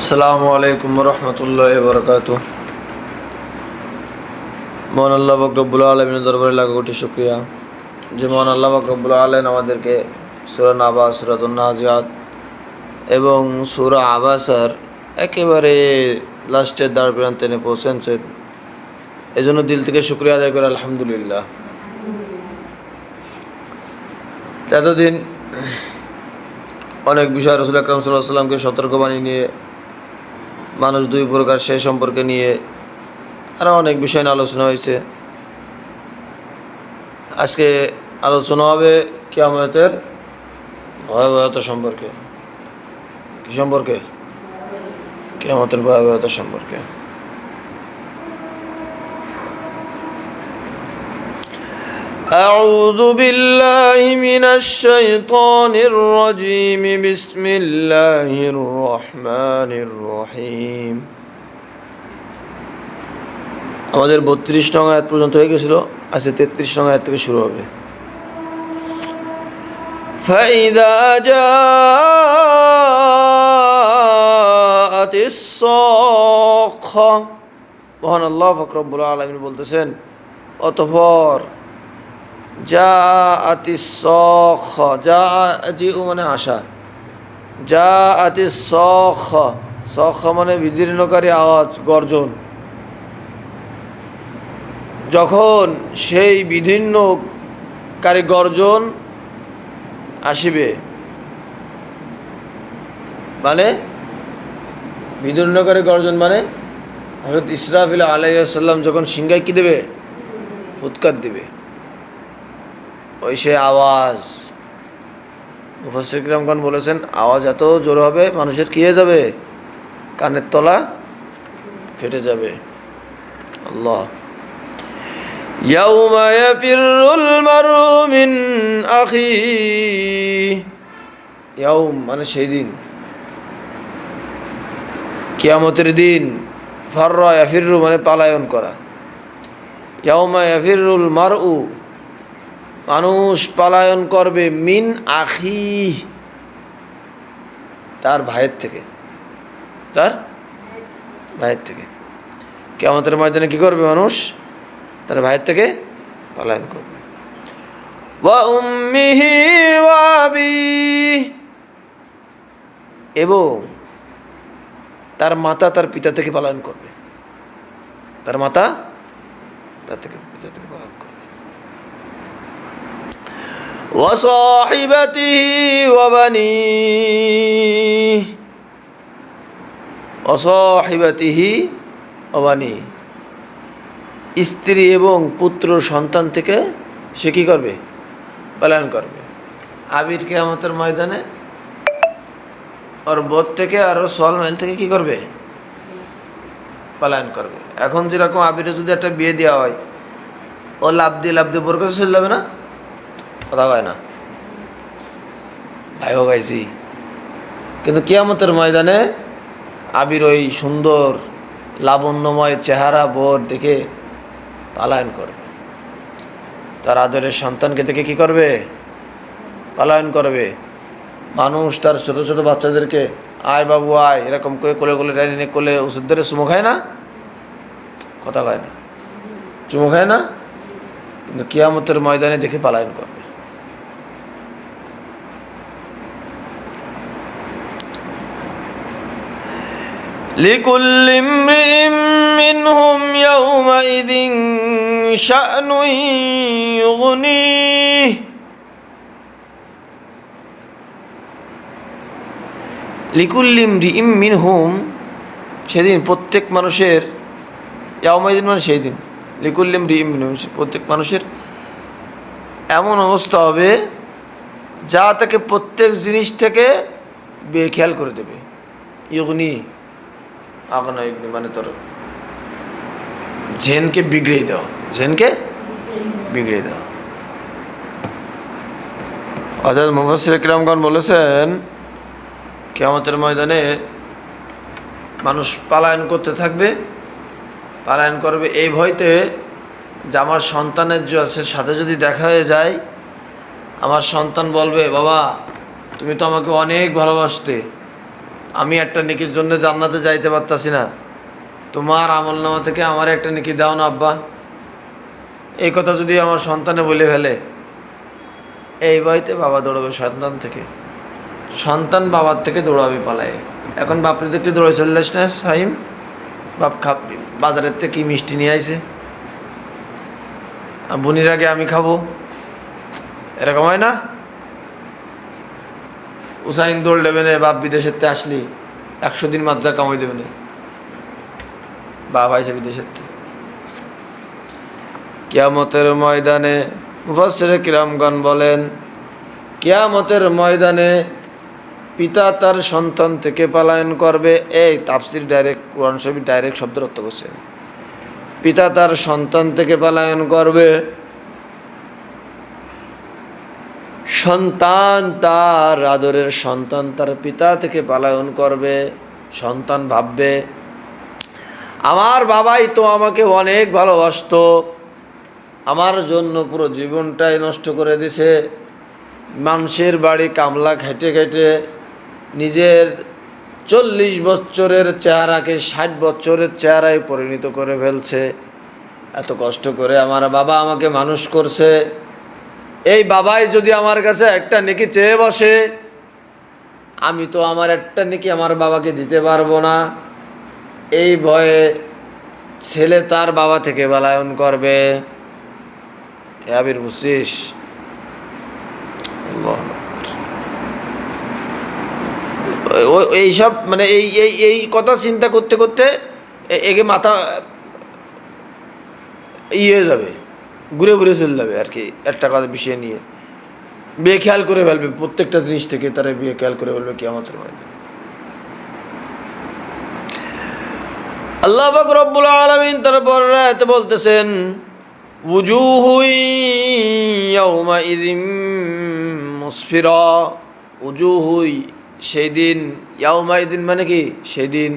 আসসালামু আলাইকুম রহমতুল্লাহ বরকাতু। মহান আল্লাহ পাক রব্বুল আলামিনের দরবারে লাখ কোটি শুকরিয়া যে মহান আল্লাহ পাক রব্বুল আলামিন আমাদেরকে সূরা নাবা, সূরাতুন নাজিয়াত এবং সূরা আবাসার একেবারে লাস্টের দ্বার প্রান্তে এনে পৌঁছেছেন। এজন্য দিল থেকে শুকরিয়া আদায় করে আলহামদুলিল্লাহ। এতদিন অনেক বিষয় রাসূল আকরাম সাল্লাল্লাহু আলাইহি ওয়াসাল্লামকে সতর্কবাণী নিয়ে, মানুষ দুই প্রকার সে সম্পর্কে নিয়ে আরও অনেক বিষয় নিয়ে আলোচনা হয়েছে। আজকে আলোচনা হবে কিয়ামতের ভয়াবহতা সম্পর্কে। কি সম্পর্কে? কিয়ামতের ভয়াবহতা সম্পর্কে। أعوذ بالله من الشيطان الرجيم بسم الله الرحمن الرحيم। আমাদের 32 নং আয়াত পর্যন্ত হয়ে গেছিল, আজকে 33 নং আয়াত থেকে শুরু হবে। فإذا جاءت الصاخة, মহান আল্লাহ পাক রব্বুল আলামিন বলতেছেন, অতঃপর জাআতিস সাখা, জাআ মানে আশা, জাআতিস সাখা, সাখা মানে বিদীর্ণকারী আওয়াজ, গর্জন। যখন সেই বিদীর্ণকারী গর্জন আসিবে, মানে বিদীর্ণকারী গর্জন মানে হযরত ইসরাফিল আলাইহিস সালাম যখন সিংহায় কি দেবে? ফুৎকার দিবে। ওই সে আওয়াজ, মুফাসসির কিরামগণ বলেছেন, আওয়াজ এত জোর হবে মানুষের কি হয়ে যাবে? কানের তলা ফেটে যাবে। আল্লাহ। ইয়াউমা ইয়াফিরুল মারউ মিন আখিহি, ইয়াউম মানে সেই দিন, কিয়ামতের দিন। ফাররা ইয়াফিরু মানে পালায়ন করা। ইয়াউমা ইয়াফিরুল মারউ, মানুষ পালায়ন করবে, মিন আখিহি, তার ভাইয়ের থেকে, তার ভাইয়ের থেকে। কিয়ামতের ময়দানে কি করবে মানুষ? তার ভাইয়ের থেকে পালায়ন করবে। ওয়া উম্মিহি ওয়া আবিহি, এবং তার মাতা তার পিতা থেকে পালায়ন করবে। তার মাতা তার থেকে পিতা থেকে পালায়ন করবে। ওয়া সাহিবাতিহি ওয়া বানিহি, ওয়া সাহিবাতিহি ওয়া বানিহি, স্ত্রী এবং পুত্র সন্তান থেকে সে কী করবে? পালায়ন করবে। আবির কিয়ামতের ময়দানে ওর বোধ থেকে আর ওর সোয়াল থেকে কী করবে? পালায়ন করবে। এখন যেরকম আবিরে যদি একটা বিয়ে দেওয়া হয়, ও লাভ দিয়ে বোর কাছে চলে যাবে না? কথা কয় না, ভাইও গাইছি। কিন্তু কিয়ামতের ময়দানে আবির ওই সুন্দর লাবণ্যময় চেহারা বোর দেখে পালায়ন করবে। তার আদরের সন্তানকে দেখে কি করবে? পালায়ন করবে। মানুষ তার ছোট ছোট বাচ্চাদেরকে আয় বাবু আয় এরকম করে কোলে কোলে টাইনে কোলে ওষুধ ধরে চুমো খায় না? কথা কয় না, চুমো খায় না? কিন্তু কিয়ামতের ময়দানে দেখে পালায়ন করবে। লিকুল্লি ইমরিইম মিনহুম ইয়াওমাইযিন শা'নুন ইউগনিহি, লিকুল্লি ইমরিইম মিনহুম, সেদিন প্রত্যেক মানুষের, ইয়াওমাইযিন মানে সেই দিন, লিকুল্লি ইমরিইম মিনহুম প্রত্যেক মানুষের এমন অবস্থা হবে যা তাকে প্রত্যেক জিনিস থেকে বেখেয়াল করে দেবে। ইউগনি আগনা, ইউগনি মানে তোর জেনকে বিগড়ে দাও, জেনকে বিগড়ে দাও। অর্থাৎ মুফাসসির কিরামগণ বলেছেন, কিয়ামতের ময়দানে মানুষ পালায়ন করতে থাকবে, পালায়ন করবে এই ভয়তে যে আমার সন্তানের সাথে যদি দেখা হয়ে যায়, আমার সন্তান বলবে, বাবা তুমি তো আমাকে অনেক ভালোবাসতে, আমি একটা নেকির জন্য জান্নাতে যাইতে পারতাছি না, তোমার আমলনামা থেকে আমার একটা নেকি দাও না আব্বা। এই কথা যদি আমার সন্তানে বলে ফেলে, এই ভয়তে বাবা দৌড়াবে সন্তান থেকে, সন্তান বাবার থেকে দৌড়াবে পালায়। এখন বাপরে দেখতে দৌড়ে চলে না সাহিম, বাপ বাজারের থেকে কি মিষ্টি নিয়ে আইছে, বুনির আগে আমি খাবো, এরকম হয় না? উসাইন দৌড় দেবে না, বাপ বিদেশের থেকে আসলি 100 দিন মাত্রা কামাই দেবে না, বাপ আইসে বিদেশের থেকে। কিয়ামতের ময়দানে মুফাসসিরে কিরামগণ বলেন, কিয়ামতের ময়দানে পিতা তার সন্তান থেকে পলায়ন করবে। এই তাফসির ডাইরেক্ট, কোরআন শরীফ ডাইরেক্ট শব্দের অর্থ করছে, পিতা তার সন্তান থেকে পলায়ন করবে, সন্তান তার আদরের সন্তান তার পিতা থেকে পলায়ন করবে। সন্তান ভাববে, আমার বাবাই তো আমাকে অনেক ভালোবাসতো, আমার জন্য পুরো জীবনটাই নষ্ট করে দিছে, মানুষের বাড়ি কামলা খেটে খেটে নিজের 40 বছরের চেহারাকে 60 বছরের চেহারায় পরিণত করে ফেলছে। এত কষ্ট করে আমার বাবা আমাকে মানুষ করছে, এই বাবাই যদি আমার কাছে একটা নেকি চেয়ে বসে, আমি তো আমার একটা নেকি আমার বাবাকে দিতে পারবো না। এই ভয়ে ছেলে তার বাবা থেকে পলায়ন করবে। আবির বুঝছিস? এইসব মানে এই এই এই কথা চিন্তা করতে করতে এগে মাথা হয়ে যাবে, ঘুরে ঘুরে চলে যাবে আর কি, একটা কথা বিষয় নিয়ে বেখেয়াল করে ফেলবে, প্রত্যেকটা জিনিস থেকে তারা বেখেয়াল করে ফেলবে কিয়ামতের ময়দানে। আল্লাহ পাক রব্বুল আলামিন তারপর রাতে বলতেছেন, উজুহু ইয়াউমাইযিন মুসফিরা, উজুহু সেই দিন, ইয়াউমাইযিন মানে কি সেই দিন,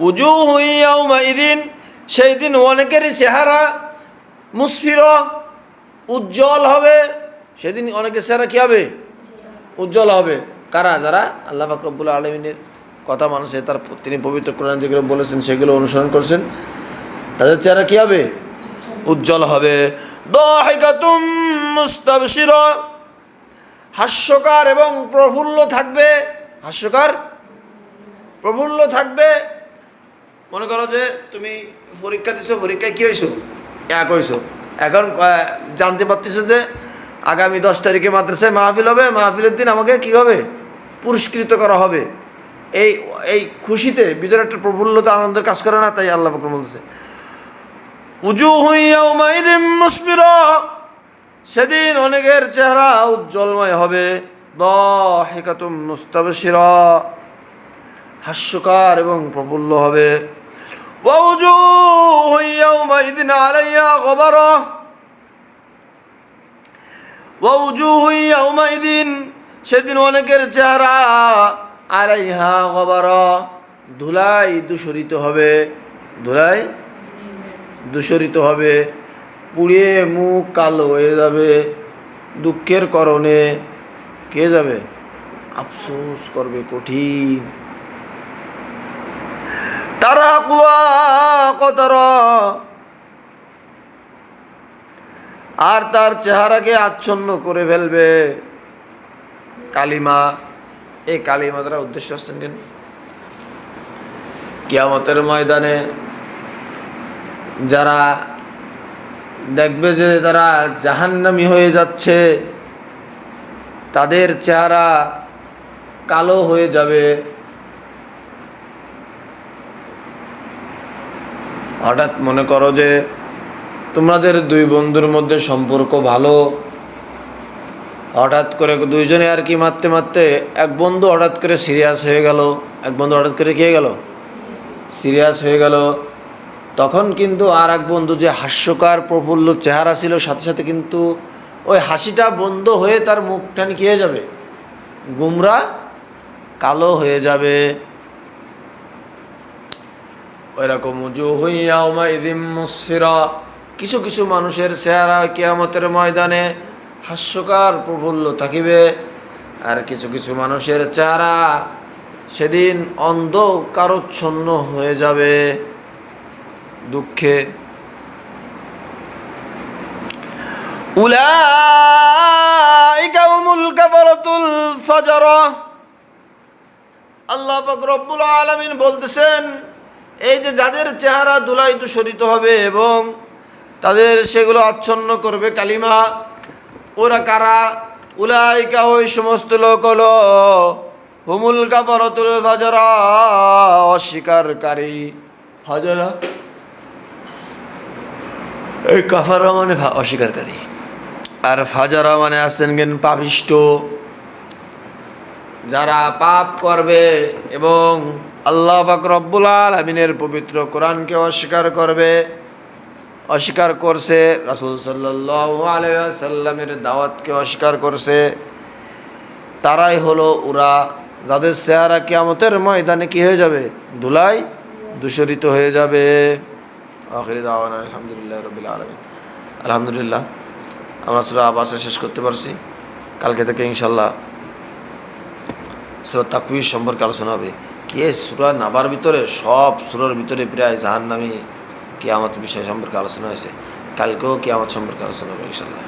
উজুহু ইয়াউমাইযিন সেই দিন অনেকেরই চেহারা মুসফিরা উজ্জ্বল হবে। সেদিন অনেকের চেহারা কী হবে? উজ্জ্বল হবে। কারা? যারা আল্লাহ পাক রব্বুল আলামিনের কথা মানছে, তার তিনি পবিত্র কোরআন যেগুলো বলেছেন সেগুলো অনুসরণ করছেন, তাদের চেহারা কী হবে? উজ্জ্বল হবে। দাহিকাতুম মুস্তাবশিরা, হাস্যকার এবং প্রফুল্ল থাকবে, হাস্যকার প্রফুল্ল থাকবে। মনে করো যে তুমি পরীক্ষা দিছো, পরীক্ষায় কী হয়েছো? এক হয়েছো। এখন জানতে পারতেছো যে আগামী 10 তারিখে মাদ্রাসায় মাহফিল হবে, মাহফিলের দিন আমাকে কী হবে? পুরস্কৃত করা হবে। এই এই খুশিতে ভিতরে একটা প্রফুল্লতা, আনন্দের কাজ করে না? তাই আল্লাহ পাক বলছে উজুহু ইয়াউমাইযিন মুসফিরা, সেদিন অনেকের চেহারা উজ্জ্বলময় হবে। দাহিকাতুম মুস্তাবশিরা, হাস্যকার এবং প্রফুল্ল হবে। ওয়া উজুহু ইয়াউমাইযিন আলাইহা গবারা, ওয়া উজুহু ইয়াউমাইযিন সেদিন অনেকের চেহারা আলাইহা গবারা, ধুলায় দূষরিত হবে, ধুলায় দূষরিত হবে, পুড়িয়ে মুখ কালো হয়ে যাবে, দুঃখের কারণে কে যাবে? আফসোস করবে কঠিন। তারা কুয়া কতরা, আর তার চেহারাকে আচ্ছন্ন করে ফেলবে কালিমা। এই কালিমা দ্বারা উদ্দেশ্য আসছেন কেন? কিয়ামতের ময়দানে যারা দেখবে যে তারা জাহান্নামী হয়ে যাচ্ছে, তাদের চেহারা কালো হয়ে যাবে। হঠাৎ মনে করো যে তোমাদের দুই বন্ধুর মধ্যে সম্পর্ক ভালো, হঠাৎ করে দুইজনে আর কি মারতে মারতে এক বন্ধু হঠাৎ করে সিরিয়াস হয়ে গেল, এক বন্ধু হঠাৎ করে কী হয়ে গেল? সিরিয়াস হয়ে গেল। তখন কিন্তু আর এক বন্ধু যে হাস্যকার প্রফুল্ল চেহারা ছিল, সাথে সাথে কিন্তু ওই হাসিটা বন্ধ হয়ে তার মুখটা কী হয়ে যাবে? গুমরা কালো হয়ে যাবে। ওইরকম উজুহু ইয়াউমাইযিন মুসফিরা, কিছু কিছু মানুষের চেহারা কিয়ামতের ময়দানে হাস্যকার প্রফুল্ল থাকিবে, আর কিছু কিছু মানুষের চেহারা সেদিন অন্ধ কারচ্ছন্ন হয়ে যাবে দুঃখে। উলাইকা হুমুল কাফারাতুল ফাজারা। আল্লাহ পাক রব্বুল আলামিন বলতেছেন, এই যে যাদের চেহারা ধুলায় দূষিত হবে এবং তাদের সেগুলো আচ্ছন্ন করবে কালিমা, ওরা কারা? উলাইকা, ওই সমস্ত লোক হলো হুমুল কাফারাতুল ফাজারা, অস্বীকারী। ফাজারা, এই কাফারা মানে অস্বীকারী, আর ফাজারা মানে আসছেন জ্ঞান পাপিষ্ট। যারা পাপ করবে এবং আল্লাহ পাক রব্বুল আলামিনের পবিত্র কোরআনকে অস্বীকার করবে, অস্বীকার করছে, রাসূল সাল্লাল্লাহু আলাইহি ওয়াসাল্লামের দাওয়াতকে অস্বীকার করছে, তারাই হলো ওরা যাদের চেহারা কিয়ামতের ময়দানে কি হয়ে যাবে? ধুলায় দূষিত হয়ে যাবে। আখির দাওয়ানা আলহামদুলিল্লাহ রাব্বিল আলামিন। আলহামদুলিল্লাহ আমরা সূরা আবাসে শেষ করতে পারছি। কালকে থেকে ইনশাআল্লাহ সূরা তাকওয়ির সম্পর্কে আলোচনা হবে। কি সূরা নাবার ভিতরে, সব সূরার ভিতরে প্রায় জাহান্নামী কিয়ামত বিষয় সম্পর্কে আলোচনা হয়েছে। কালকেও কিয়ামত সম্পর্কে আলোচনা হবে ইনশাআল্লাহ।